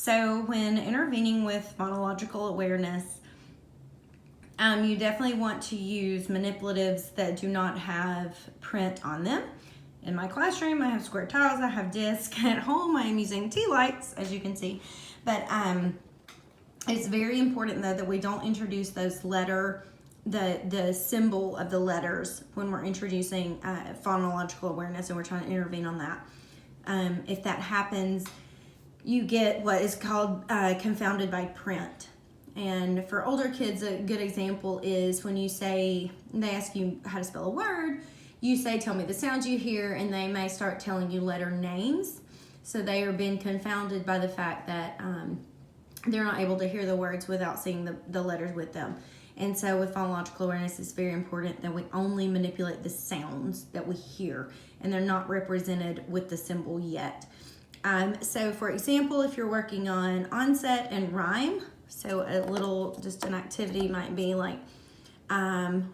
So when intervening with phonological awareness, you definitely want to use manipulatives that do not have print on them. In my classroom, I have square tiles, I have discs. At home, I am using tea lights, as you can see. But it's very important, though, that we don't introduce those the symbol of the letters when we're introducing phonological awareness and we're trying to intervene on that. If that happens, you get what is called confounded by print. And for older kids, a good example is when they ask you how to spell a word, you say, tell me the sounds you hear, and they may start telling you letter names. So they are being confounded by the fact that they're not able to hear the words without seeing the letters with them. And so with phonological awareness, it's very important that we only manipulate the sounds that we hear, and they're not represented with the symbol yet. So for example, if you're working on onset and rhyme, so just an activity might be like,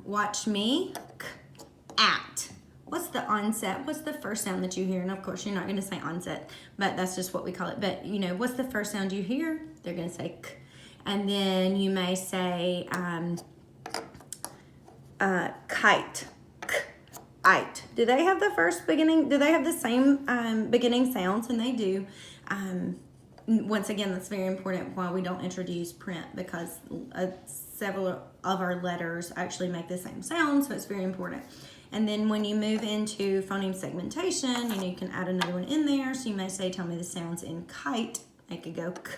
watch me, at. What's the onset? What's the first sound that you hear? And of course, you're not going to say onset, but that's just what we call it. But what's the first sound you hear? They're going to say k. And then you may say kite, k-ite. Do they have do they have the same beginning sounds? And they do. Once again, that's very important why we don't introduce print, because several of our letters actually make the same sound, so it's very important. And then when you move into phoneme segmentation, you can add another one in there. So you may say, tell me the sounds in kite. They could go k,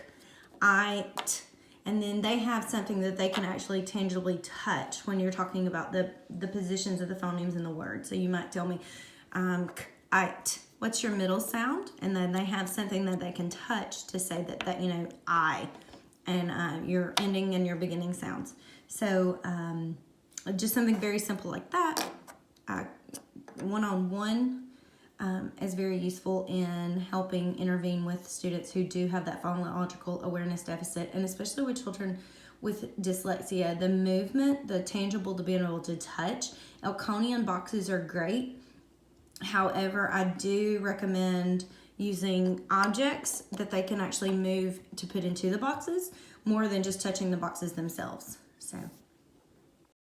I, t. And then they have something that they can actually tangibly touch when you're talking about the positions of the phonemes in the word. So you might tell me, k, I, t. What's your middle sound? And then they have something that they can touch to say that I, and your ending and your beginning sounds. So just something very simple like that. One-on-one is very useful in helping intervene with students who do have that phonological awareness deficit, and especially with children with dyslexia. The movement, the tangible, to being able to touch. Elconian boxes are great. However, I do recommend using objects that they can actually move to put into the boxes more than just touching the boxes themselves. So